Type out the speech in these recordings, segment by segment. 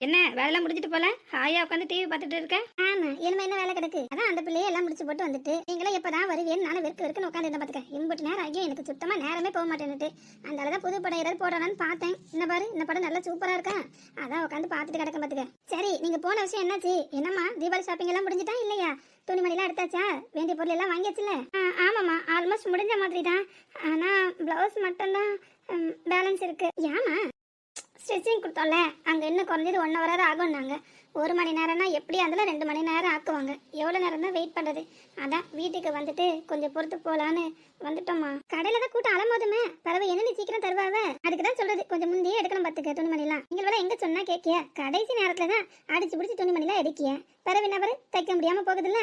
என்ன வேலைலாம் முடிஞ்சிட்டு போல ஹாயா உட்காந்து டிவி பார்த்துட்டு இருக்க? ஆமா, இனிமே என்ன வேலை கிடக்கு? அதான் அந்த பிள்ளையை எல்லாம் முடிச்சு போட்டு வந்துட்டு நீங்களும் எப்பதான் வருவீன்னு நானும் வெறுக்குன்னு உட்காந்து இருந்த பாத்துக்க. இம்புட்டு நேரம் ஆகியும் எனக்கு சுத்தமா நேரமே போக மாட்டேன்னுட்டு அதனாலதான் புது படம் ஏதாவது போடுறான்னு பார்த்தேன். என்ன பாரு, இந்த படம் நல்லா சூப்பரா இருக்கா. அதான் உட்காந்து பார்த்துட்டு கிடக்க பாத்துக்க. சரி, நீங்க போன விஷயம் என்னாச்சு? என்னம்மா தீபாவளி ஷாப்பிங் எல்லாம் முடிஞ்சிட்டா இல்லையா? துணிமணி எல்லாம் எடுத்தாச்சா? வேண்டிய பொருள் எல்லாம் வாங்கியாச்சுல? ஆமாம்மா, ஆல்மோஸ்ட் முடிஞ்ச மாதிரி தான். ஆனா பிளவுஸ் மட்டும்தான் பேலன்ஸ் இருக்கு. ஏமா? ஸ்டிச்சிங் கொடுத்தோம்ல, அங்கே இன்னும் குறைஞ்சது 1 ஹவர் ஆகும்னாங்க. 1 மணி நேரம்னா எப்படி அதில் 2 மணி நேரம் ஆக்குவாங்க. எவ்வளோ நேரம் தான் வெயிட் பண்ணுறது? அதான் வீட்டுக்கு வந்துட்டு கொஞ்சம் பொறுத்து போகலான்னு வந்துட்டோம்மா. கடையில் தான் கூட்டம் அலமோதுமே, பரவ என்ன நீ சீக்கிரம் தருவாவ? அதுக்கு தான் சொல்கிறது, கொஞ்சம் முந்தையே எடுக்கணும் பார்த்துக்க துணிமணிலாம். நீங்கள் வேலை எங்கே சொன்னால் கேட்கிய? கடைசி நேரத்தில் தான் அடிச்சு பிடிச்சி துணிமணிலாம் எடுக்கிய. பரவ என்ன பாரு, தைக்க முடியாமல் போகுதுல்ல.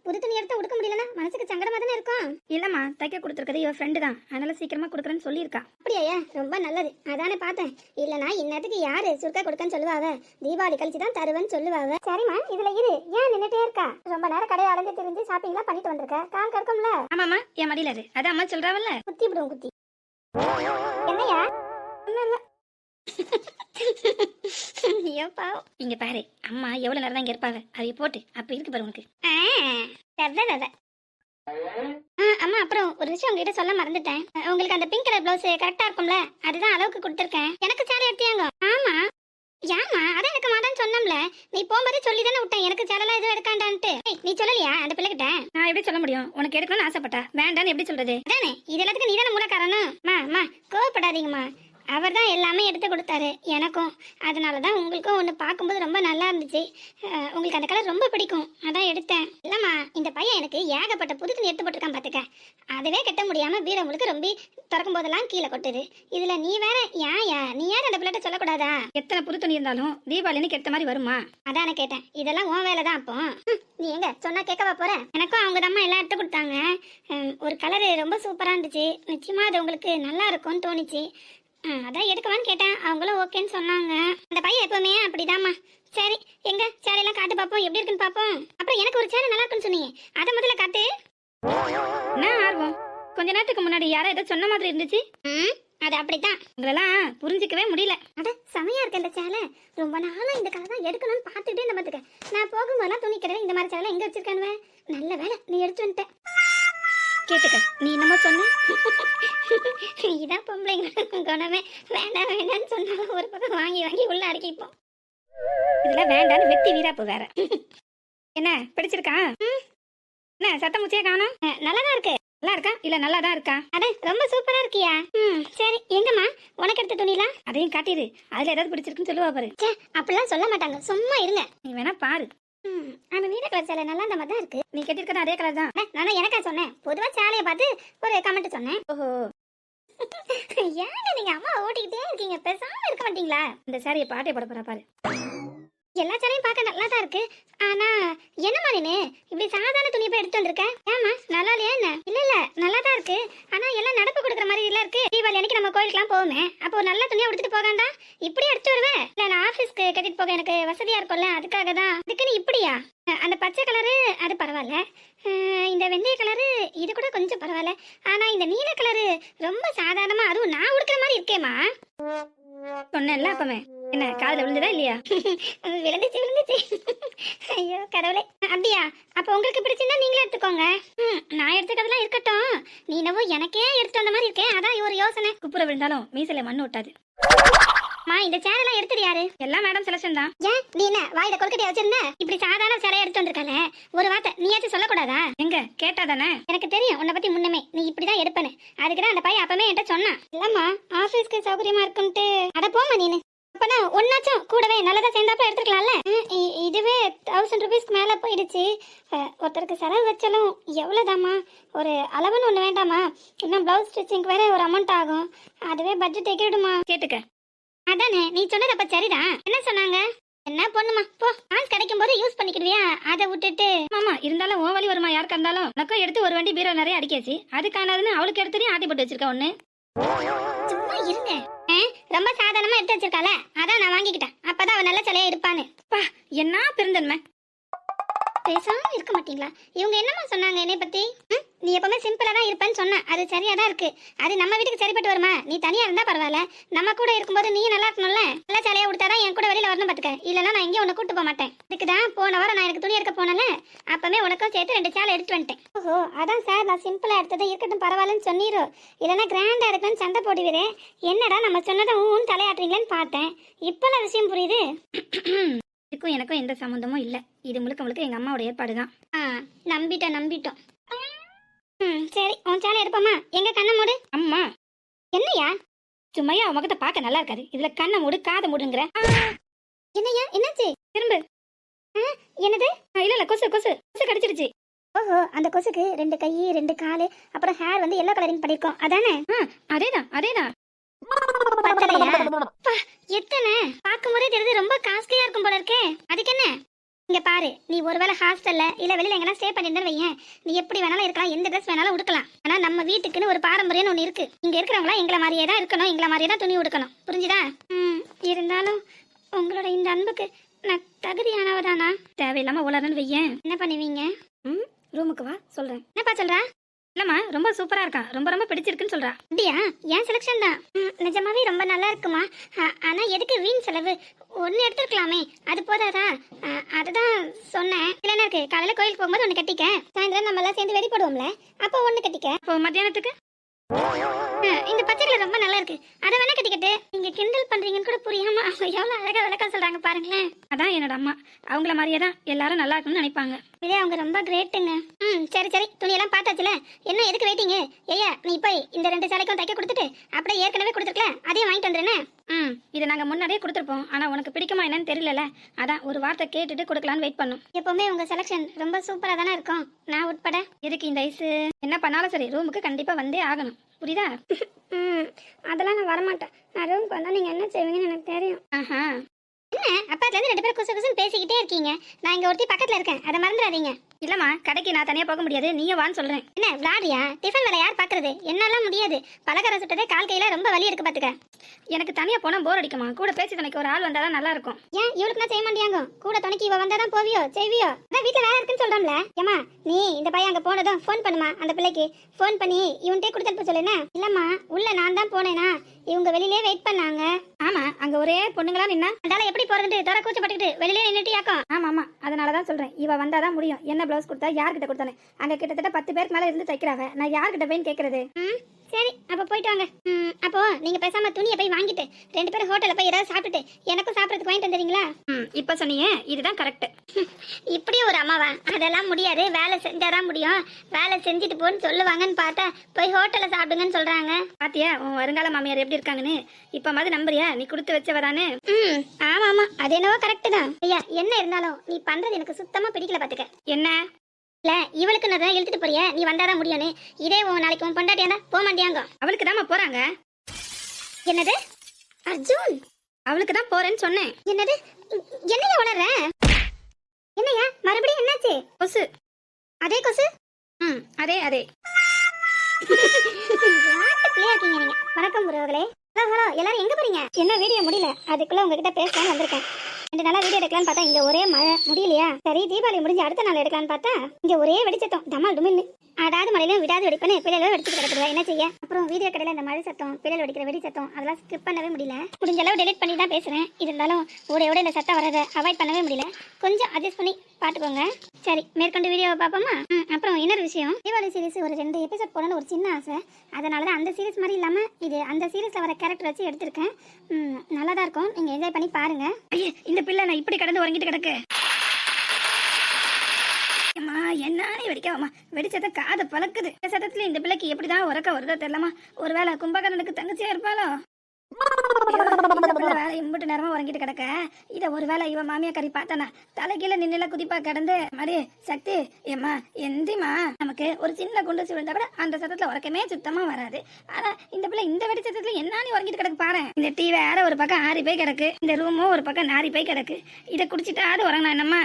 புது துணி எடுத்து உடுக்க முடியலன்னா மனசுக்கு சங்கடமா தானே இருக்கும். இல்லம்மா, தைக்க கொடுத்துருக்கது இவ ஃப்ரெண்டு தான், அதனால சீக்கிரமா கொடுக்குறேன்னு சொல்லியிருக்கா. அப்படியா? ரொம்ப நல்லது. அதானே பார்த்தேன். இல்லனா இன்னத்துக்கு யாரு சுருக்கா கொடுக்கன்னு சொல்லுவாவ? தீபாவளி கழிச்சு தான் தருவேன்னு சொல்லுவாவ. சரிம்மா, இதுல இரு. ஏன் நின்னுட்டே இருக்கா? ரொம்ப நேரம் கடையை அலைஞ்சு திரிஞ்சு ஷாப்பிங்லாம் பண்ணிட்டு வந்திருக்க. கால் கறக்கும்ல? ஆமாம்மா, என் மடியில இரு. அதான் அம்மா சொல்றாவல்ல. குத்தி விடுவோம் குத்தி. என்னையா? ஐயோ பாவம். இங்க பாரு, அம்மா எவ்வளவு நேரம் தான் இங்க இருப்பாங்க. அதை போட்டு அப்ப இருக்கு பாரு உனக்கு. அம்மா, அப்புறம் ஒரு விஷயம் உங்ககிட்ட சொல்ல மறந்துட்டேன். உங்களுக்கு அந்த பிங்க் கலர் பிளவுஸ் கரெக்டா இருக்கும்ல? அதுதான் அளவுக்கு கொடுத்துருக்கேன். எனக்கு சேலை எடுத்தியாங்க? ஆமா. ஏமா? அதான் எனக்கு மாட்டான்னு சொன்னோம்ல. நீ போகும்போது சொல்லி தானே விட்டேன் எனக்கு சேலைலாம் எதுவும் எடுக்காண்டான்ட்டு. நீ சொல்லலையா அந்த பிள்ளைகிட்ட? நான் எப்படி சொல்ல முடியும்? உனக்கு எடுக்கணும்னு ஆசைப்பட்டா வேண்டான்னு எப்படி சொல்றது? அதானே, இது எல்லாத்துக்கும் நீ தானே மூல காரணம். மா கோவப்படாதீங்கம்மா. அவர் தான் எல்லாமே எடுத்து கொடுத்தாரு எனக்கும். அதனால தான் உங்களுக்கும் ஒன்று பார்க்கும்போது ரொம்ப நல்லா இருந்துச்சு. உங்களுக்கு அந்த கலர் ரொம்ப பிடிக்கும், அதான் எடுத்தேன். இல்லைம்மா, இந்த பையன் எனக்கு ஏகப்பட்ட புது துணி எடுத்து போட்டிருக்கான் பார்த்துக்க. அதுவே கட்ட முடியாமல் வீர உங்களுக்கு ரொம்ப திறக்கும் போதெல்லாம் கீழே கொட்டுது. இதில் நீ வேற நீ யார் அந்த பிள்ளைகிட்ட சொல்லக்கூடாதா? எத்தனை புது துணி இருந்தாலும் தீபாவளின்னு கெட்ட மாதிரி வருமா? அதானே கேட்டேன். இதெல்லாம் உன் வேலை தான். அப்போ நீ எங்க சொன்னா கேட்கவா போற? எனக்கும் அவங்க தான் எல்லாம் எடுத்து கொடுத்தாங்க. ஒரு கலரு ரொம்ப சூப்பராக இருந்துச்சு. நிச்சயமா அது உங்களுக்கு நல்லா இருக்கும்னு தோணுச்சு. அதான் எடுக்கவான்னு கேட்டேன். அவங்களும் ஓகேன்னு சொன்னாங்க. அந்த பையன் எப்பவுமே அப்படிதாம்மா. சரி, எங்க சேலையெல்லாம் காட்டு பார்ப்போம், எப்படி இருக்குன்னு பார்ப்போம். அப்புறம் எனக்கு ஒரு சேலை நல்லா இருக்குன்னு சொன்னீங்க, அதை முதல்ல காட்டு. என்ன ஆர்வம்? கொஞ்ச நேரத்துக்கு முன்னாடி யாரோ ஏதோ சொன்ன மாதிரி இருந்துச்சு. அது அப்படித்தான். உங்களெல்லாம் புரிஞ்சிக்கவே முடியல. அட செமையா இருக்கு இந்த சேலை. ரொம்ப நாளா இந்த கலர் தான் எடுக்கணும்னு பார்த்துட்டே இந்த பார்த்துக்க. நான் போகும்போதெல்லாம் துணி கடையில் இந்த மாதிரி சேலை எங்க வச்சிருக்கானுவ? நல்ல வேலை நீ எடுத்து வந்துட்ட. கேட்டுக்க, நீ என்னமோ சொன்ன? இதான் பொம்பளைங்க குணமே. வேண்டாம் வேண்டாம்னு சொன்னாலும் ஒரு பக்கம் வாங்கி வாங்கி உள்ள அடக்கிப்போம். இதுல வேண்டான்னு வெட்டி வீராப்பு வேற. என்ன பிடிச்சிருக்கா? என்ன சத்தம் முச்சியா காணோம்? நல்லாதான் இருக்கு. நல்லா இருக்கா இல்ல நல்லாதான் இருக்கா? அட ரொம்ப சூப்பரா இருக்கியா. சரி, எங்கம்மா உனக்கு எடுத்த துணிலாம்? அதையும் காட்டிடு. அதுல ஏதாவது பிடிச்சிருக்குன்னு சொல்லுவா பாரு. அப்படிலாம் சொல்ல மாட்டாங்க, சும்மா இருங்க. நீ வேணா பாரு. அந்த நீல கலர் சேலை நல்லா அந்த மாதிரி தான் இருக்கு. நீ கட்டிருக்கிறது அதே கலர் தான். நானும் எனக்கா சொன்னேன்? பொதுவா சேலையை பார்த்து ஒரு கமெண்ட் சொன்னேன். ஓஹோ. ஏங்க நீங்க அம்மா ஓட்டிக்கிட்டே இருக்கீங்க, பேசாம இருக்க மாட்டீங்களா? இந்த சாரியை பாட்டே போட போறா பாரு. எல்லா சேலையும் பார்க்க நல்லா தான் இருக்கு. ஆனா என்னம்மா நீ இப்படி சாதாரண துணியை போய் எடுத்து வந்திருக்க? ஏமா நல்லா இல்லையா என்ன? இல்ல நல்லா தான் இருக்கு. ஆனா எல்லாம் நடப்பு கொடுக்குற மாதிரி இல்ல இருக்கு. தீபாவளி அன்னைக்கு நம்ம கோயிலுக்குலாம் போவோமே, அப்போ ஒரு நல்ல துணியை எடுத்துட்டு போகாண்டா இப்படி எடுத்து வருவேன். இல்ல நான் ஆபீஸ்க்கு கட்டிட்டு போக எனக்கு வசதியா இருக்கும்ல, அதுக்காக தான். அதுக்குன்னு இப்படியா? அந்த பச்சை கலரு அது பரவாயில்ல, இந்த வெந்தய கலரு இது கூட கொஞ்சம் பரவாயில்ல. ஆனா இந்த நீல கலரு ரொம்ப சாதாரணமா, அதுவும் நான் உடுக்கிற மாதிரி இருக்கேம்மா. சொன்னேன்ல அப்பவே. என்ன காதுல விழுந்ததா இல்லையா? விழுந்துச்சு. ஐயோ கடவுளே. அப்படியா? அப்ப உங்களுக்கு பிடிச்சிருந்தா நீங்களே எடுத்துக்கோங்க. நான் எடுத்துக்கிறதுலாம் இருக்கட்டும். நீ என்னவோ எனக்கே எடுத்து வந்த மாதிரி இருக்கேன், அதான் ஒரு யோசனை. குப்புற விழுந்தாலும் மீசையில மண்ணு ஒட்டாது. இந்த சேலைலாம் எடுத்துட்டு யாரு? எல்லாம் மேடம் செலக்ஷன் தான். ஏன் நீ என்ன வாயில கொல்கட்டியா வச்சிருந்த? இப்படி சாதாரண சேலையை எடுத்து வந்திருக்கானே, ஒரு வார்த்தை நீயாச்சும் சொல்லக்கூடாதா? எங்க கேட்டா தானே? எனக்கு தெரியும் உன்னை பத்தி முன்னமே நீ இப்படிதான் எடுப்பேன்னு. அதுக்குதான் அந்த பையன் அப்பவே என்கிட்ட சொன்னான். இல்லம்மா ஆபீஸ்க்கு சௌகரியமா இருக்குன்ட்டு. அட போமா நீனு. அப்பனா ஒன்னாச்சும் கூடவே நல்லதா சேர்ந்தாப்ப எடுத்துக்கலாம்ல. இதுவே 1000 ரூபீஸ்க்கு மேல போயிடுச்சு. ஒருத்தருக்கு செலவு வச்சாலும் எவ்வளவுதாம்மா? ஒரு அளவுன்னு ஒண்ணு வேண்டாமா? இன்னும் பிளவுஸ் ஸ்டிச்சிங்க்கு வேற ஒரு அமௌண்ட் ஆகும். அதுவே பட்ஜெட் எகிடுமா? கேட்டுக்க. அதானே நீ சொன்னது அப்ப சரிதான். என்ன சொன்னாங்க? என்ன பொண்ணுமா போ, காசு கிடைக்கும் போது யூஸ் பண்ணிக்கிடுவியா, அதை விட்டுட்டு. மாமா இருந்தாலும் ஓ வழி வருமா யாருக்கா இருந்தாலும். நக்கம் எடுத்து ஒரு வண்டி பீரோ நிறைய அடிக்காச்சு. அதுக்கானதுன்னு அவளுக்கு எடுத்துட்டு ஆட்டி போட்டு வச்சிருக்க ஒண்ணு. சும்மா இருங்க. ரொம்ப சாதாரணமா எடுத்து வச்சிருக்கால, அதான் நான் வாங்கிக்கிட்டேன். அப்பதான் அவ நல்ல சிலையா இருப்பான்னு. பா என்ன பெருந்தன்மை. பேசாம இருக்க மாட்டீங்களா? இவங்க என்னமா சொன்னாங்க என்னை பத்தி? நீ எப்பவுமே சிம்பிளா தான் இருப்பேன்னு சொன்ன. அது சரியா தான் இருக்கு. அது நம்ம வீட்டுக்கு சரிப்பட்டு வருமா? நீ தனியா இருந்தா பரவாயில்ல, நம்ம கூட இருக்கும்போது நீ நல்லா இருக்கணும்ல. நல்லா சேலையா உடுத்தாதான் என் கூட வெளியில வரணும் பாத்துக்க. இல்லன்னா நான் எங்கேயும் உன்னை கூட்டு போக மாட்டேன். இதுக்குதான் போன வாரம் நான் எனக்கு துணி எடுக்க போனல, அப்பவே உனக்கும் சேர்த்து 2 சேலை எடுத்து வந்துட்டேன். ஓஹோ, அதான் சார் நான் சிம்பிளா எடுத்தது இருக்கட்டும் பரவாயில்லன்னு சொன்னீரோ. இல்லைன்னா கிராண்டா எடுக்கணும்னு சண்டை போடுவீரே. என்னடா நம்ம சொன்னதை ஊன்னு தலையாட்டுறீங்களேன்னு பார்த்தேன். இப்பெல்லாம் விஷயம் புரியுது. இதுக்கும் எனக்கும் எந்த சம்மந்தமும் இல்லை. இது முழுக்க முழுக்க எங்க அம்மாவோட ஏற்பாடு தான். நம்பிட்டோம். சரி, உன் சேலை எடுப்போமா? எங்க கண்ணை மூடு. அம்மா என்னையா? சும்மையா உன் முகத்தை பார்க்க நல்லா இருக்காது. இதுல கண்ணை மூடு காதை மூடுங்கிற. என்னையா என்னாச்சு? திரும்ப. என்னது? இல்ல இல்ல, கொசு கொசு கொசு கடிச்சிருச்சு. ஓஹோ, அந்த கொசுக்கு 2 கை 2 காலு அப்புறம் ஹேர் வந்து எல்லோ கலரிங் பண்ணிருக்கோம் அதானே? அதேதான் அதேதான். பத்தலையா? எத்தனை பாக்கும்போதே தெரியுது ரொம்ப காஸ்ட்லியா இருக்கும் போல இருக்கே. அதுக்கு என்ன? இங்க பாரு, நீ ஒருவேளை ஹாஸ்டல்ல இல்ல வெளியில எங்கனா ஸ்டே பண்ணிருந்தா வையேன், நீ எப்படி வேணாலும் இருக்கலாம், எந்த ட்ரெஸ் வேணாலும் உடுக்கலாம். ஆனா நம்ம வீட்டுக்குன்னு ஒரு பாரம்பரியம் ஒண்ணு இருக்கு. இங்க இருக்கிறவங்களா எங்களை மாதிரியே தான் இருக்கணும், எங்களை மாதிரியே தான் துணி உடுக்கணும். புரிஞ்சுதா? இருந்தாலும் உங்களோட இந்த அன்புக்கு நான் தகுதியானவதானா? தேவையில்லாம உளறன்னு வையேன். என்ன பண்ணுவீங்க? ரூமுக்கு வா சொல்றேன். என்னப்பா சொல்றா? இல்லம்மா, ரொம்ப சூப்பரா இருக்கான், ரொம்ப ரொம்ப பிடிச்சிருக்குன்னு சொல்றா. அப்படியா? என் செலக்ஷன் தான். நிஜமாவே ரொம்ப நல்லா இருக்குமா? ஆனா எதுக்கு வீண் செலவு? ஒன்னு எடுத்துருக்கலாமே, அது போதாதா? அதுதான் சொன்னேன். இல்ல என்ன இருக்கு, காலையில கோயிலுக்கு போகும்போது ஒன்னு கட்டிக்க, சாயந்தரம் நம்ம எல்லாம் சேர்ந்து வெடி போடுவோம்ல, அப்போ ஒன்னு கட்டிக்க. இப்போ மத்தியானத்துக்கு இந்த பச்சைல ரொம்ப நல்லா இருக்கு, அதை வேணா கட்டிக்கிட்டு. நீங்க கிண்டல் பண்றீங்கன்னு கூட புரியாம அவங்க எவ்வளவு அழகா விளக்கம் சொல்றாங்க பாருங்களேன். அதான் என்னோட அம்மா, அவங்கள மாதிரியே தான் எல்லாரும் நல்லா இருக்கணும்னு நினைப்பாங்க. இதே அவங்க ரொம்ப கிரேட்டுங்க. சரி சரி, துணியெல்லாம் பார்த்தாச்சுல, என்ன எதுக்கு வெயிட்டிங்க? ஐயா நீ போய் இந்த 2 சேலைக்கும் தைக்க கொடுத்துட்டு அப்படியே ஏற்கனவே கொடுத்துருக்கல அதையும் வாங்கிட்டு வந்துடுறேனே. இதை நாங்க முன்னாடியே கொடுத்துருப்போம். ஆனா உனக்கு பிடிக்குமா என்னன்னு தெரியல, அதான் ஒரு வார்த்தை கேட்டுட்டு கொடுக்கலான்னு வெயிட் பண்ணோம். எப்பவுமே உங்க செலக்ஷன் ரொம்ப சூப்பரா தானே இருக்கும், நான் உட்பட. எதுக்கு இந்த ஐஸ்? என்ன பண்ணாலும் சரி ரூமுக்கு கண்டிப்பா வந்தே ஆகணும், புரியுதா? அதெல்லாம் நான் வரமாட்டேன். நான் ரூமுக்கு வந்தா நீங்க என்ன செய்வீங்கன்னு எனக்கு தெரியும். என்ன அப்பாத்துல இருந்து 2 பேரும் குசு குசுன்னு பேசிக்கிட்டே இருக்கீங்க? நான் இங்க ஒருத்தி பக்கத்துல இருக்கேன், அதை மறந்துடாதீங்க. இல்லம்மா, கடைக்கு நான் தனியா போக முடியாது, நீயே வான்னு சொல்றேன். என்ன விளாடியா? டிஃபன் வேலை யார் பாக்குறது? என்னாலாம் முடியாது. பலகாரம் சுட்டதே கால் கையில ரொம்ப வலி இருக்கு பாத்துக்க. எனக்கு தனியா போனா போர் அடிக்குமா, கூட பேசி துணைக்கு ஒரு ஆள் வந்தாதான் நல்லா இருக்கும். ஏன் இவளுக்கு நான் செய்ய மாட்டியாங்க? கூட துணைக்கு இவ வந்தாதான் போவியோ செய்வியோ? அதான் வீட்டுல வேலை இருக்குன்னு சொல்றோம்ல. ஏமா நீ இந்த பையன் அங்க போனதும் ஃபோன் பண்ணுமா, அந்த பிள்ளைக்கு ஃபோன் பண்ணி இவன்ட்டே கொடுத்து சொல்லுனா. இல்லம்மா உள்ள நான் தான் போனேனா, இவங்க வெளியிலே வெயிட் பண்ணாங்க. ஆமா, அங்க ஒரே பொண்ணுங்களா நின்னா, அதனால எப்படி போறது? தர கூச்சப்பட்டுக்கிட்டு வெளியிலே நின்னுட்டு யாக்கும். ஆமா ஆமா, அதனாலதான் சொல்றேன், இவ வந்தாதான் முடியும். என்ன பிளவுஸ் கொடுத்தா யார்கிட்ட கொடுத்தானே? அங்க கிட்டத்தட்ட 10 பேருக்கு மேல இருந்து தைக்கிறாங்க, நான் யார்கிட்ட போய் கேக்குறது? சரி அப்ப போயிட்டு வாங்க. அப்போ நீங்க பேசாம துணியை போய் வாங்கிட்டு 2 பேரும் ஹோட்டல்ல போய் ஏதாவது சாப்பிட்டுட்டு எனக்கும் சாப்பிடறதுக்கு வாங்கிட்டு வந்துறீங்களா? இப்ப சொன்னீங்க, இதுதான் கரெக்ட். இப்படி ஒரு அம்மாவா? அதெல்லாம் முடியாது, வேலை செஞ்சாதான் முடியும். வேலை செஞ்சுட்டு போன்னு சொல்லுவாங்கன்னு பார்த்தா போய் ஹோட்டல்ல சாப்பிடுங்கன்னு சொல்றாங்க. பாத்தியா உன் வருங்கால மாமியார் எப்படி இருக்காங்கன்னு? இப்ப மாதிரி நம்புறியா? நீ கொடுத்து வச்சவதானே. ஆமா ஆமா, அது என்னவோ கரெக்ட் தான். ஐயா என்ன இருந்தாலும் நீ பண்றது எனக்கு சுத்தமா பிடிக்கல பாத்துக்க. என்ன இல்ல இவளுக்கு நான் தான் இழுத்துட்டு போறிய, நீ வந்தாதான் முடியும்னு. இதே நாளைக்கு உன் பொண்டாட்டியா தான் போக மாட்டியாங்க. அவளுக்கு தாமா போறாங்க. என்னது அர்ஜுன்? அவளுக்கு தான் போறேன்னு சொன்னேன். என்னது? என்னையா உளற? என்னையா மறுபடியும் என்னாச்சு? கொசு. அதே கொசு? அதே அதே. இருக்கீங்க நீங்க. வணக்கம் உறவுகளே. ஹலோ எல்லாரும் எங்க போறீங்க? என்ன வீடியோ முடியல, அதுக்குள்ள உங்ககிட்ட பேசலாம்னு வந்திருக்கேன். 2 நாளா வீடியோ எடுக்கலான்னு பார்த்தா இங்க ஒரே மழை, முடியலையா? சரி தீபாவளி முடிஞ்சு அடுத்த நாள் எடுக்கலான்னு பார்த்தா இங்க ஒரே வெடிச்சத்தம், டமால் டுமின்னு. அடாது மழையிலும் விடாது வெடிப்பேன்னு பிள்ளைகளும் வெடிச்சுட்டு கிடக்குறா, என்ன செய்ய? அப்புறம் வீடியோ கடையில இந்த மழை சத்தம், பிள்ளைகள் வெடிக்கிற வெடி சத்தம், அதெல்லாம் ஸ்கிப் பண்ணவே முடியல. முடிஞ்ச அளவு டெலிட் பண்ணி தான் பேசுறேன். இருந்தாலும் ஓட இந்த சத்தம் வரதை அவாய்ட் பண்ணவே முடியல. கொஞ்சம் அட்ஜஸ்ட் பண்ணி பாத்துக்கோங்க. சரி மேற்கொண்டு வீடியோவை பார்ப்போமா? அப்புறம் இன்னொரு விஷயம், தீபாவளி சீரிஸ் ஒரு 2 எபிசோட் போடணும்னு ஒரு சின்ன ஆசை. அதனாலதான் அந்த சீரிஸ் மாதிரி இல்லாம இது அந்த சீரிஸ்ல வர கேரக்டர் வச்சு எடுத்திருக்கேன். நல்லா தான் இருக்கும், நீங்க என்ஜாய் பண்ணி பாருங்க. ஐயே இந்த பிள்ளை நான் இப்படி கடந்து உறங்கிட்டு கிடக்கு. என்ன வெடிக்காமா, வெடிச்சத காதை பழக்குது. சத்தத்துல இந்த பிள்ளைக்கு எப்படிதான் உறக்க வருதோ தெரியலமா. ஒருவேளை கும்பகர்ணனுக்கு தங்கச்சியா இருப்பாளோ? வேலை இம்புட்டு நேரமா உறங்கிட்டு கிடக்க. இத ஒருவேளை இவ மாமியா கறி பார்த்தானா தலைகீழ நின்னுல குதிப்பா கிடந்து மாதிரி சக்தி ஏமா எந்திமா, நமக்கு ஒரு சின்ன குண்டு விழுந்தா கூட அந்த சத்தத்துல உறக்கமே சுத்தமா வராது. ஆனா இந்த பிள்ளை இந்த வெடி சத்தத்துல என்ன உறங்கிட்டு கிடக்கு பாரு. இந்த டீ வேற ஒரு பக்கம் ஆறி போய் கிடக்கு, இந்த ரூமும் ஒரு பக்கம் நாரி போய் கிடக்கு. இதை குடிச்சிட்டாது உறங்கினா என்னம்மா?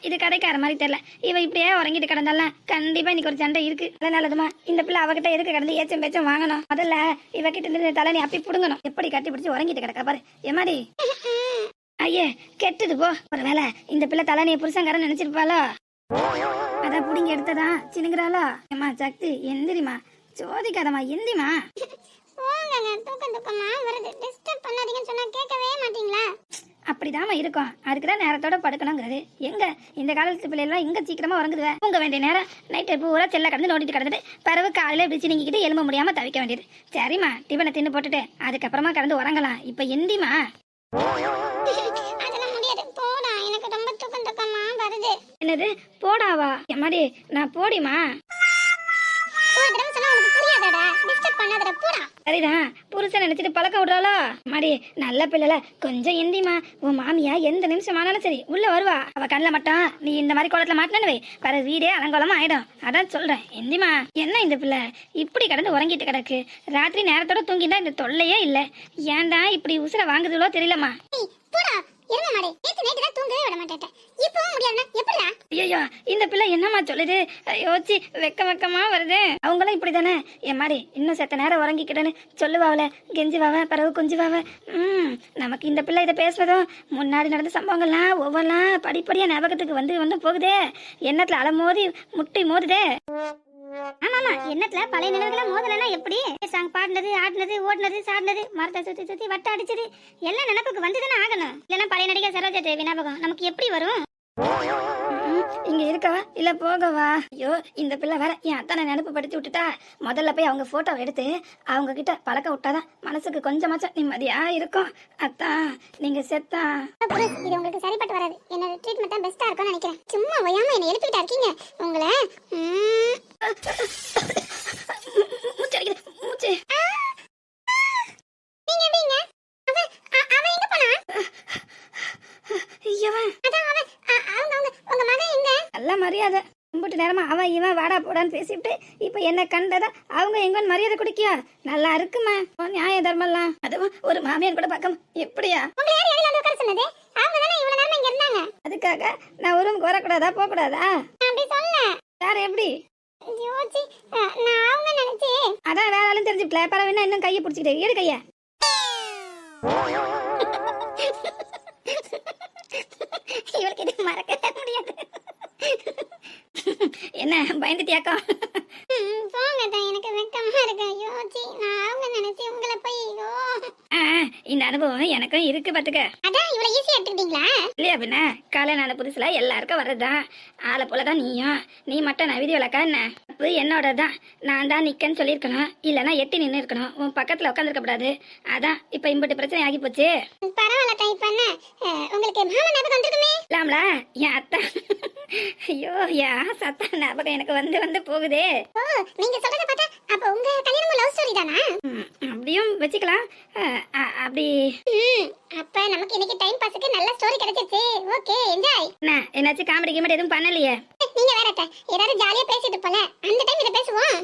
இது கடைக்கார மாதிரி தெரியல. இவ இப்படியே உறங்கிட்டு கிடந்தாலும் கண்டிப்பா இன்னைக்கு ஒரு சண்டை இருக்கு. அதனாலதுமா இந்த பிள்ளை அவகிட்ட எதுக்கு கிடந்து ஏச்சம் பேச்சும் வாங்கணும். முதல்ல இவகிட்ட இருந்து தலை நீ அப்பி புடுங்கணும். எப்படி கட்டி பிடிச்சு உறங்கிட்டு கிடக்க பாரு. எமாடி ஐயே கெட்டுது போ. ஒருவேளை இந்த பிள்ளை தலைனைய புருஷங்காரன் நினைச்சிருப்பாளோ? அதான் புடிங்க எடுத்ததா சினுங்கிறாளோ. ஏமா சக்தி எந்திரிமா, சோதிக்காதம்மா, எந்திமா. போங்கங்க, தூக்கமா வருது. டிஸ்டர்ப் பண்ணாதீங்கன்னு சொன்னா கேட்கவே மாட்டீங்களா? அப்படிதாம்மா இருக்கும். அதுக்குதான் நேரத்தோட படுக்கணுங்கிறது. எங்க இந்த காலத்து பிள்ளைலாம் எங்க சீக்கிரமா உறங்குதுவ? தூங்க வேண்டிய நேரம் நைட்டு பூரா செல்ல கடந்து நோண்டிட்டு கிடந்துட்டு பிறகு காலையில இப்படி நீங்கிட்டு எலும்ப முடியாம தவிக்க வேண்டியது. சரிம்மா, டிஃபனை தின்னு போட்டுட்டு அதுக்கப்புறமா கடந்து உறங்கலாம். இப்ப எந்திமா. அதெல்லாம் முடியாது, போடா. எனக்கு ரொம்ப தூக்கமா வருது. என்னது போடாவா? எம்மாடி நான் போடிமா. ஒரு தடவை சொன்னா உனக்கு புரியாதடா. டிஸ்டர்ப் பண்ணாதடா, போடா. சரிதான், புருஷன் நினைச்சிட்டு பழக்க விடுறாளோ. மாடி நல்ல பிள்ளைல, கொஞ்சம் எந்திமா. உன் மாமியா எந்த நிமிஷம் ஆனாலும் சரி உள்ள வருவா. அவ கண்ணில் மட்டும் நீ இந்த மாதிரி குளத்துல மாட்டினு வேற வீடே அலங்கோலமா ஆயிடும். அதான் சொல்றேன், எந்திமா. என்ன இந்த பிள்ளை இப்படி கடந்து உறங்கிட்டு கிடக்கு? ராத்திரி நேரத்தோட தூங்கிட்டா இந்த தொல்லையே இல்லை. ஏன்டா இப்படி உசுர வாங்குதுலோ தெரியலம்மா. போடா, இரும மாடே. நேத்து நைட்டு தான் தூங்கவே விட மாட்டேன். இப்பவும் முடியாதுன்னா எப்படிடா? ஐயோ, இந்த பிள்ளை என்னம்மா சொல்லுது? யோசிச்சு வெக்கமா வருது. அவங்களும் இப்படிதானே. என் மாதிரி இன்னும் செத்த நேரம் உறங்கிக்கிட்டேன்னு சொல்லுவாவல, கெஞ்சுவாவ, பிறகு கொஞ்சுவாவ. நமக்கு இந்த பிள்ளை இதை பேசுறதும் முன்னாடி நடந்த சம்பவங்கள்லாம் ஒவ்வொன்றும் படிப்படியா ஞாபகத்துக்கு வந்து போகுதே. எண்ணத்துல அலமோதி முட்டி மோதுதே. ஆமாமா, எண்ணத்துல பழைய நினைவுகளை மோதலனா எப்படி? சாங் பாடினது, ஆடினது, ஓடினது, சாடினது, மரத்தை சுத்தி சுத்தி வட்ட அடிச்சது எல்லாம் நினைப்புக்கு வந்துதானே ஆகணும். இல்லைன்னா பழைய நடிகை சரோஜா தேவி ஞாபகம் நமக்கு எப்படி வரும்? இங்க இருக்கவா இல்ல போகவா? ஐயோ, இந்த பிள்ளை வேற என் அத்தனை நினைப்பு படுத்தி விட்டுட்டா. முதல்ல போய் அவங்க போட்டோ எடுத்து அவங்க கிட்ட பழக்க விட்டாதான் மனசுக்கு கொஞ்சமாச்சும் நிம்மதியா இருக்கும். அத்தான் நீங்க செத்தா. இது உங்களுக்கு சரிப்பட்டு வராது. என்னோட ட்ரீட்மெண்ட் தான் பெஸ்டா இருக்கும்னு நினைக்கிறேன். சும்மா ஒயாம என்ன எழுப்பிட்டா இருக்கீங்க. உங்களை மூச்சு அடிக்குது, மூச்சு. நீங்க எப்படிங்க? அவ எங்க போனா? அதான் உங்க மகன் எங்க? நல்ல மரியாதை. கும்பிட்டு நேரமா அவன் இவன் வாடா போடான்னு பேசிட்டு இப்ப என்ன கண்டதா அவங்க எங்கன்னு மரியாதை குடிக்கியா? நல்லா இருக்குமா நியாய தர்மம்லாம். அதுவும் ஒரு மாமியார் கூட பார்க்க எப்படியா? உங்களை யார் இடையில வந்து உட்கார சொன்னது? அவங்க தானே இவ்வளவு நேரம் இங்க இருந்தாங்க. அதுக்காக நான் ஒரு ரூமுக்கு வரக்கூடாதா, போக கூடாதா? அப்படி சொல்ல. வேற எப்படி ஜோஜி, நான் அவங்க நினைச்சேன். அதான் வேற ஆளும் தெரிஞ்சுக்கல. பரவாயில்ல, இன்னும் கையை பிடிச்சிக்கிட்டு எடு கைய. இவருக்கு இது மறக்கவே முடியாது. என்ன பயந்துட்டியாக்கம்? போங்க தான், எனக்கு வெக்கமா இருக்கு. யோசி, நான் அவங்க நினைச்சு உங்களை போய் இந்த அனுபவம் எனக்கும் இருக்கு பாத்துக்க. அதான் இவ்வளவு ஈஸியா எடுத்துக்கிட்டீங்களா? இல்லையா பின்ன, கல்யாண புதுசுல எல்லாருக்கும் வர்றதுதான். ஆளை போலதான் நீயும். நீ மட்டும் நான் விதி விளக்கா என்ன? அப்போ என்னோடதான். நான் தான் நிக்கன்னு சொல்லியிருக்கணும், இல்லைன்னா எட்டி நின்று இருக்கணும். உன் பக்கத்துல உட்காந்துருக்க கூடாது. அதான் இப்ப இம்பட்டு பிரச்சனை ஆகி போச்சு. பரவாயில்ல தான். இப்ப என்ன உங்களுக்கு மாமா ஞாபகம் வந்துருக்குமே? இல்லாமல என் அத்தா. ஐயோ, என் சத்தா ஞாபகம் எனக்கு வந்து போகுதே. ஓ, நீங்க சொல்றத பார்த்தா அப்ப உங்க கல்யாணம் லவ் ஸ்டோரி தானா? அப்படியும் வச்சுக்கலாம். அப்படி அப்ப நமக்கு இன்னைக்கு டைம் பாஸ்க்கு நல்ல ஸ்டோரி கிடைச்சிருச்சு. Okay, enjoy. என்னாச்சு? காமெடி கிமெடி எதுவும் பண்ணலையே? நீங்க வேற ஏதாவது ஜாலியா பேசிட்டு போல. அந்த டைம் இத பேசுவோம்.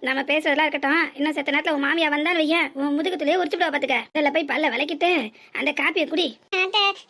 நம்ம பேசுறதெல்லாம் இருக்கட்டும். இன்னும் செத்த நேரத்துல உன் மாமியா வந்தா வையன், உன் முதுகுத்துலயே உரிச்சுடுவா பாத்துக்க. இதுல போய் பல்ல விளக்கிட்டு அந்த காப்பியை குடி.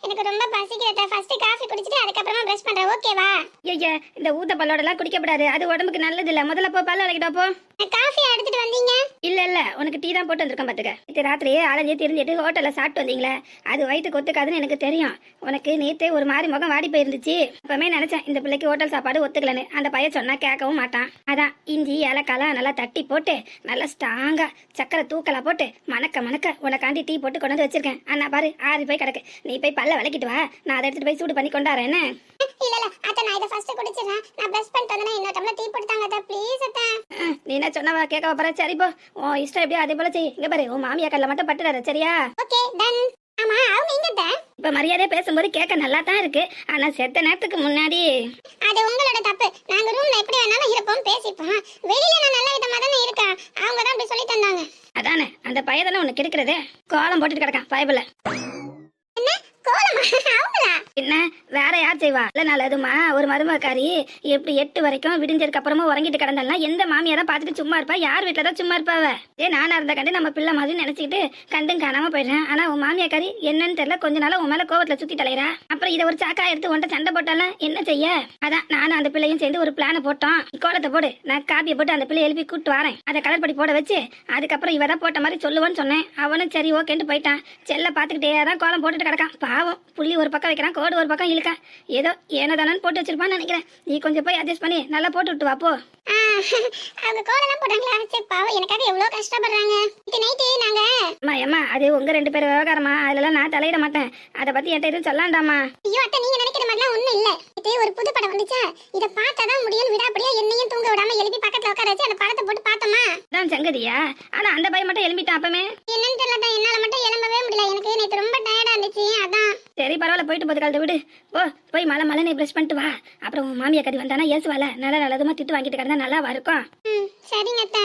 எனக்கு ரொம்ப பசிக்குது. ஃபர்ஸ்ட் காஃபி குடிச்சிட்டு அதுக்கப்புறமா பிரஷ் பண்றேன். ஓகேவா? ஐயா, இந்த ஊத்த பல்லோட எல்லாம் குடிக்கப்படாது. அது உடம்புக்கு நல்லது இல்ல. முதல்ல போ பல்ல விளக்கிட்டா போ. காஃபி எடுத்துட்டு வந்தீங்க? இல்ல, உனக்கு டீ தான் போட்டு வந்திருக்கேன் பாத்துக்க. இது ராத்திரியே அலைஞ்சு திரிஞ்சிட்டு ஹோட்டல்ல சாப்பிட்டு வந்தீங்களே, அது வயிற்றுக்கு ஒத்துக்காதுன்னு எனக்கு தெரியும். உனக்கு நேத்தே ஒரு மாதிரி முகம் வாடி போயிருந்துச்சு. அப்பவே நினைச்சேன் இந்த பிள்ளைக்கு ஹோட்டல் சாப்பாடு ஒத்துக்கலன்னு. அந்த பையன் சொன்னா கேட்கவும் மாட்டான். அதான் இஞ்சி ஏலக்காலாம் நல்லா தட்டி போட்டு நல்லா ஸ்ட்ராங்கா சக்கரை தூக்கலா போட்டு மணக்க உனக்காண்டி டீ போட்டு கொண்டு வந்து வச்சிருக்கேன். அண்ணா பாரு, ஆறி போய் கிடக்கு. நீ போய் பல்ல விளக்கிட்டு வா, நான் அதை எடுத்துட்டு போய் சூடு பண்ணி கொண்டாறேன். என்ன? இல்ல அத்தை, நான் இத ஃபர்ஸ்ட் குடிச்சறேன். நான் பிரஷ் பண்ணிட்டு வந்தேனா இன்னொரு டம்ளர் டீ போட்டு தாங்க அத்தை, ப்ளீஸ் அத்தை. நீ என்ன சொன்னவா கேட்கவா போற? சரி போ, உன் இஷ்டம் எப்படியோ அதே போல செய். இங்க பாரு, உன் மாமியா கல்ல மட்டும் பட்டுறாரு, சரியா? Okay done. ஆமா, அவங்க எங்க அத்தை? இப்ப மரியாதையா பேசும்போது கேட்க நல்லா தான் இருக்கு. ஆனா செத்த நேரத்துக்கு முன்னாடி அது உங்களோட தப்பு. நாங்க ரூம்ல எப்படி வேணாலும் இருப்போம், பேசிப்போம். வெளியில நான் நல்ல விதமா தானே இருக்கேன். அவங்க தான் அப்படி சொல்லி தந்தாங்க. அதானே, அந்த பையன் தானே உனக்கு இருக்கிறதே. கோலம் போட்டுட்டு கிடக்கான் பயபுல. என்ன கோலமா? அவங்களா? என்ன வேற யார் செய்வா? இல்ல நல்லதுமா, ஒரு மருமக்காரி எப்படி 8 வரைக்கும் விடிஞ்சதுக்கு அப்புறமா உறங்கிட்டு கிடந்தாலும் எந்த மாமியாரா பாத்துட்டு சும்மா இருப்பா? யார் வீட்டுல தான் சும்மா இருப்பாவ? நானா இருந்த கண்டு நம்ம பிள்ளை மாதிரி நினைச்சுக்கிட்டு கண்டும் காணாம போயிடுறேன். ஆனா உன் மாமியாக்காரி என்னன்னு தெரியல, கொஞ்ச நாளா உன் மேல கோவத்துல சுத்தி தலையிறா. அப்புறம் இதை ஒரு சாக்கா எடுத்து உன்ட்ட சண்டை போட்டாலும் என்ன செய்ய? அதான் நானும் அந்த பிள்ளையும் சேர்ந்து ஒரு பிளான போட்டோம். கோலத்தை போடு, நான் காப்பியை போட்டு அந்த பிள்ளை எழுப்பி கூட்டு வரேன். அதை கலர் படி போட வச்சு அதுக்கப்புறம் இவதான் போட்ட மாதிரி சொல்லுவோன்னு சொன்னேன். அவனும் சரி ஓகேன்ட்டு போயிட்டான். செல்ல பாத்துக்கிட்டே தான் கோலம் போட்டுட்டு கிடக்கான். பாவம் புள்ளி ஒரு பக்கம் வைக்கிறான், கோடு ஒரு பக்கம் இழுக்கான். ஏதோ ஏனதானு போட்டு வச்சிருப்பான்னு நினைக்கிறேன். நீ கொஞ்சம் போய் அட்ஜஸ்ட் பண்ணி நல்லா போட்டு விட்டு வா போ. அவங்க கோலெல்லாம் போட்டாங்களா? சரி பாவம், எனக்காக எவ்வளவு கஷ்டப்படுறாங்க. நைட்டு நாங்க அம்மா அது உங்க 2 பேர் விவகாரமா, அதுலலாம் நான் தலையிட மாட்டேன். அதை பத்தி என்கிட்ட எதுவும் சொல்லாண்டாமா. ஐயோ அத்தை, நீங்க நினைக்கிற மாதிரிலாம் ஒண்ணும் இல்ல. இது ஒரு புது படம் வந்துச்சா, இத பார்த்தாதான் முடியும் விடாப்படியா என்னையும் தூங்க விடாம எழுப்பி பக்கத்துல உட்கார வச்சு அந்த படத்தை போட்டு பார்த்தோமா. அதான் சங்கதியா. ஆனா அந்த பையன் மட்டும் எழுப்பிட்டான் அப்பமே. என்னன்னு தெரியல, என்னால மட்டும் எழும்பவே முடியல. எனக்கு நேத்து ரொம்ப டயர்டா இருந்துச்சு, அதான். சரி பரவாயில்ல, போயிட்டு போது காலத்தை விடு. போய் மலை நீ ப்ரெஷ் பண்ணிட்டு வா. அப்புறம் உன் மாமியா கறி வந்தானா ஏசுவால நல்ல நல்லதுமா திட்டு வாங்கிட்டு கிடந்தா நல்லா இருக்கும். சரிங்க அத்தை.